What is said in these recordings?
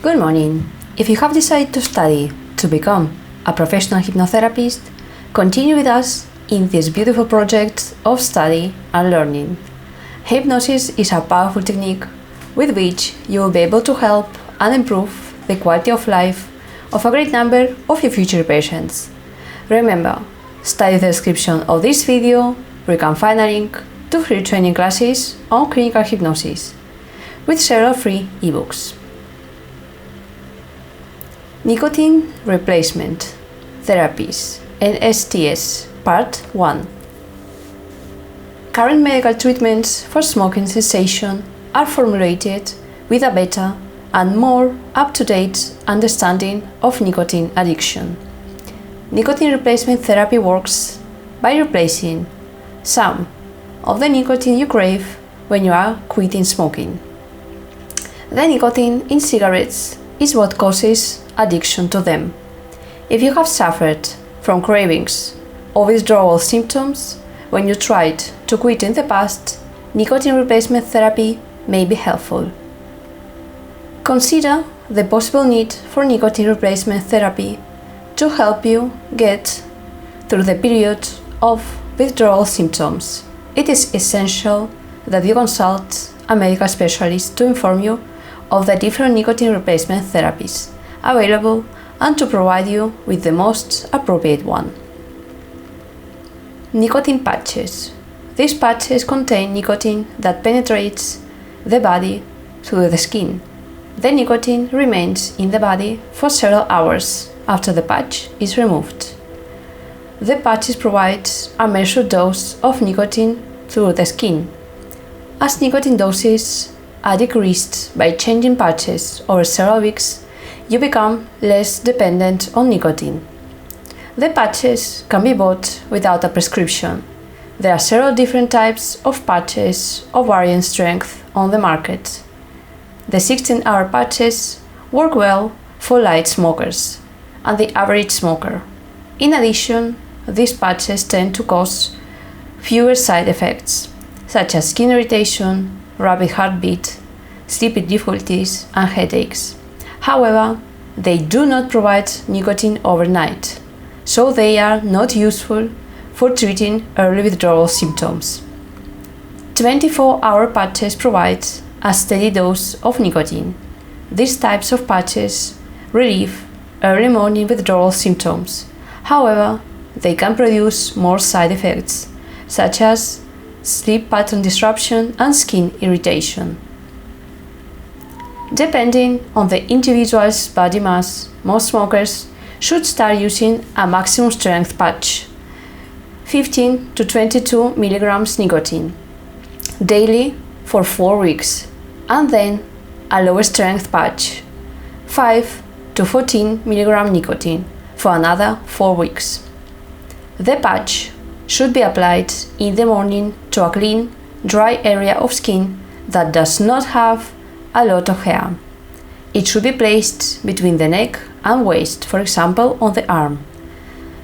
Good morning. If you have decided to study to become a professional hypnotherapist, continue with us in this beautiful project of study and learning. Hypnosis is a powerful technique with which you will be able to help and improve the quality of life of a great number of your future patients. Remember, study the description of this video where you can find a link to free training classes on clinical hypnosis with several free ebooks. Nicotine replacement therapies, NSTS, Part 1. Current medical treatments for smoking cessation are formulated with a better and more up-to-date understanding of nicotine addiction. Nicotine replacement therapy works by replacing some of the nicotine you crave when you are quitting smoking. The nicotine in cigarettes is what causes addiction to them. If you have suffered from cravings or withdrawal symptoms when you tried to quit in the past, nicotine replacement therapy may be helpful. Consider the possible need for nicotine replacement therapy to help you get through the period of withdrawal symptoms. It is essential that you consult a medical specialist to inform you of the different nicotine replacement therapies available and to provide you with the most appropriate one. Nicotine patches. These patches contain nicotine that penetrates the body through the skin. The nicotine remains in the body for several hours after the patch is removed. The patches provide a measured dose of nicotine through the skin. As nicotine doses are decreased by changing patches over several weeks, you become less dependent on nicotine. The patches can be bought without a prescription. There are several different types of patches of varying strength on the market. The 16-hour patches work well for light smokers and the average smoker. In addition, these patches tend to cause fewer side effects, such as skin irritation, rapid heartbeat, sleeping difficulties, and headaches. However, they do not provide nicotine overnight, so they are not useful for treating early withdrawal symptoms. 24-hour patches provide a steady dose of nicotine. These types of patches relieve early morning withdrawal symptoms. However, they can produce more side effects, such as sleep pattern disruption and skin irritation. Depending on the individual's body mass, most smokers should start using a maximum strength patch, 15 to 22 milligrams nicotine, daily for 4 weeks, and then a lower strength patch, 5 to 14 milligram nicotine, for another 4 weeks. The patch should be applied in the morning to a clean, dry area of skin that does not have a lot of hair. It should be placed between the neck and waist, for example, on the arm.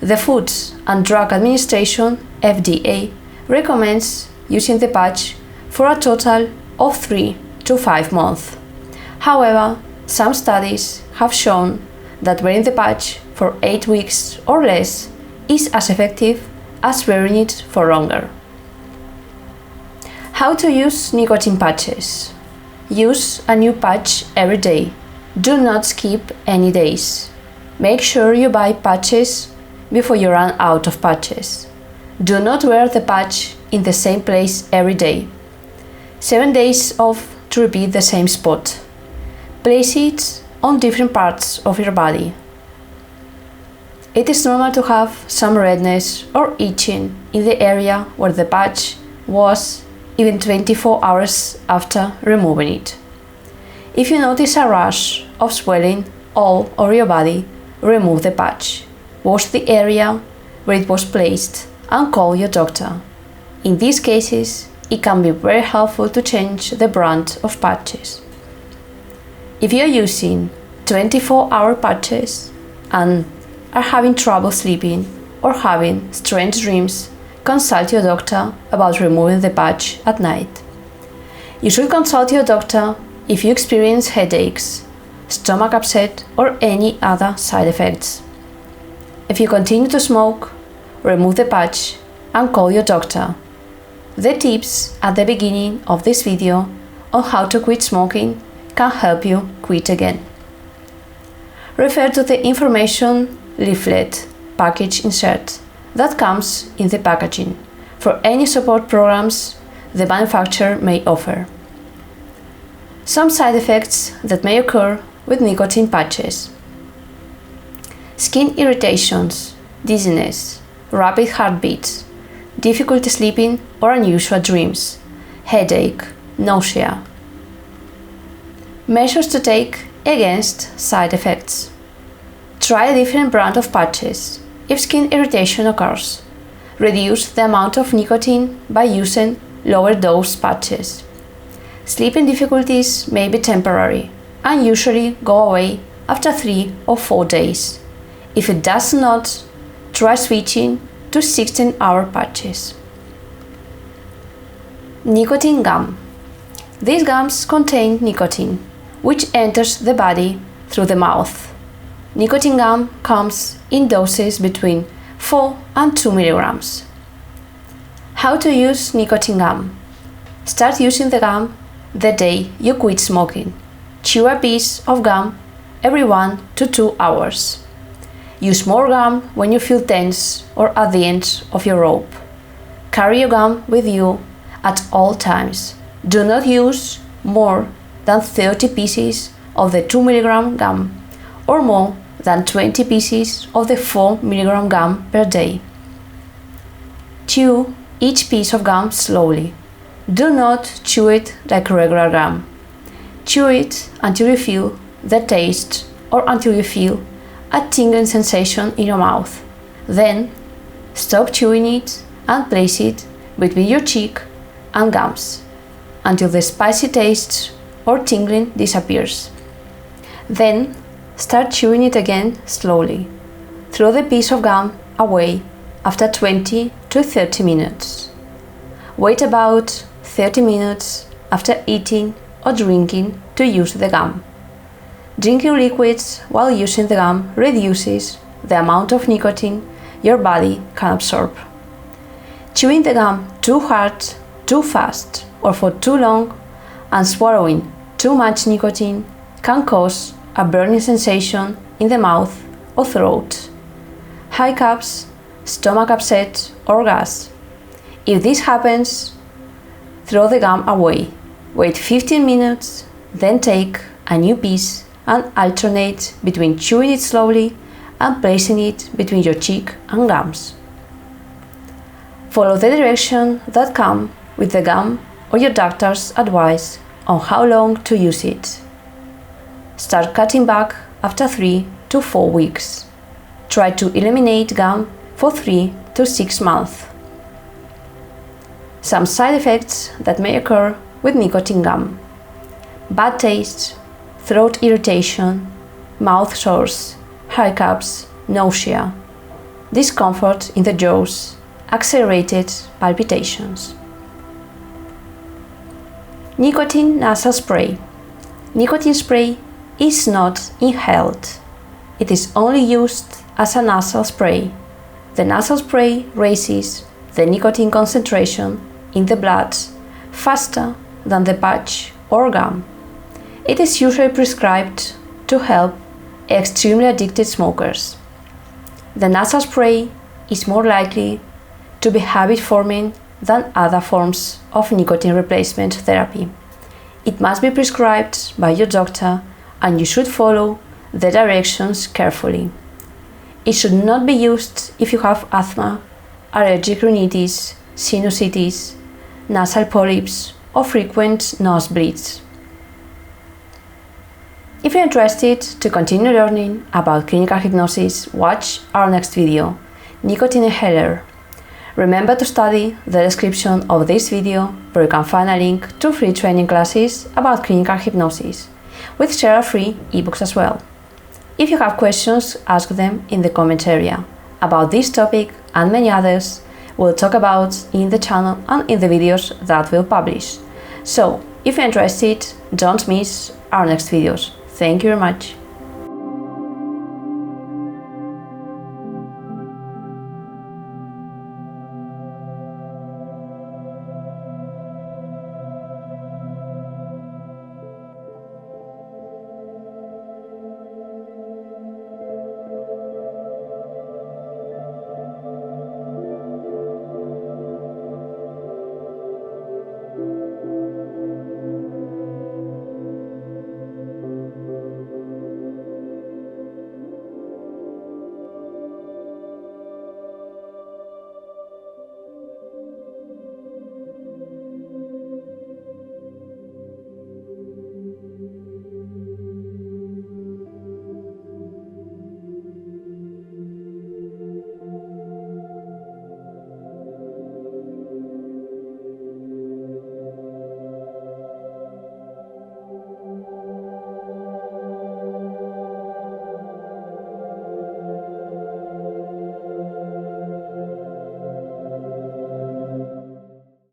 The Food and Drug Administration, FDA, recommends using the patch for a total of 3 to 5 months. However, some studies have shown that wearing the patch for 8 weeks or less is as effective as wearing it for longer. How to use nicotine patches? Use a new patch every day. Do not skip any days. Make sure you buy patches before you run out of patches. Do not wear the patch in the same place every day. 7 days off to repeat the same spot. Place it on different parts of your body. It is normal to have some redness or itching in the area where the patch was even 24 hours after removing it. If you notice a rash of swelling all over your body, remove the patch. Wash the area where it was placed and call your doctor. In these cases, it can be very helpful to change the brand of patches. If you are using 24-hour patches and are having trouble sleeping or having strange dreams, consult your doctor about removing the patch at night. You should consult your doctor if you experience headaches, stomach upset, or any other side effects. If you continue to smoke, remove the patch and call your doctor. The tips at the beginning of this video on how to quit smoking can help you quit again. Refer to the information leaflet package insert that comes in the packaging for any support programs the manufacturer may offer. Some side effects that may occur with nicotine patches: skin irritations, dizziness, rapid heartbeats, difficulty sleeping or unusual dreams, headache, nausea. Measures to take against side effects: try a different brand of patches if skin irritation occurs. Reduce the amount of nicotine by using lower dose patches. Sleeping difficulties may be temporary and usually go away after 3 or 4 days. If it does not, try switching to 16-hour patches. Nicotine gum. These gums contain nicotine, which enters the body through the mouth. Nicotine gum comes in doses between 4 and 2 milligrams. How to use nicotine gum? Start using the gum the day you quit smoking. Chew a piece of gum every 1 to 2 hours. Use more gum when you feel tense or at the end of your rope. Carry your gum with you at all times. Do not use more than 30 pieces of the 2 milligram gum or more than 20 pieces of the 4 milligram gum per day. Chew each piece of gum slowly. Do not chew it like regular gum. Chew it until you feel the taste or until you feel a tingling sensation in your mouth. Then stop chewing it and place it between your cheek and gums until the spicy taste or tingling disappears. Then start chewing it again slowly. Throw the piece of gum away after 20 to 30 minutes. Wait about 30 minutes after eating or drinking to use the gum. Drinking liquids while using the gum reduces the amount of nicotine your body can absorb. Chewing the gum too hard, too fast, or for too long, and swallowing too much nicotine can cause a burning sensation in the mouth or throat, hiccups, stomach upset, or gas. If this happens, throw the gum away. Wait 15 minutes, then take a new piece and alternate between chewing it slowly and placing it between your cheek and gums. Follow the direction that comes with the gum or your doctor's advice on how long to use it. Start cutting back after 3 to 4 weeks. Try to eliminate gum for 3 to 6 months. Some side effects that may occur with nicotine gum: bad taste, throat irritation, mouth sores, hiccups, nausea, discomfort in the jaws, accelerated palpitations. Nicotine nasal spray. Nicotine spray is not inhaled. It is only used as a nasal spray. The nasal spray raises the nicotine concentration in the blood faster than the patch or gum. It is usually prescribed to help extremely addicted smokers. The nasal spray is more likely to be habit-forming than other forms of nicotine replacement therapy. It must be prescribed by your doctor and you should follow the directions carefully. It should not be used if you have asthma, allergic rhinitis, sinusitis, nasal polyps, or frequent nosebleeds. If you're interested to continue learning about clinical hypnosis, watch our next video, Nicotine Inhaler. Remember to study the description of this video where you can find a link to free training classes about clinical hypnosis, with share-free ebooks as well. If you have questions, ask them in the comment area. About this topic and many others, we'll talk about in the channel and in the videos that we'll publish. So, if you're interested, don't miss our next videos. Thank you very much.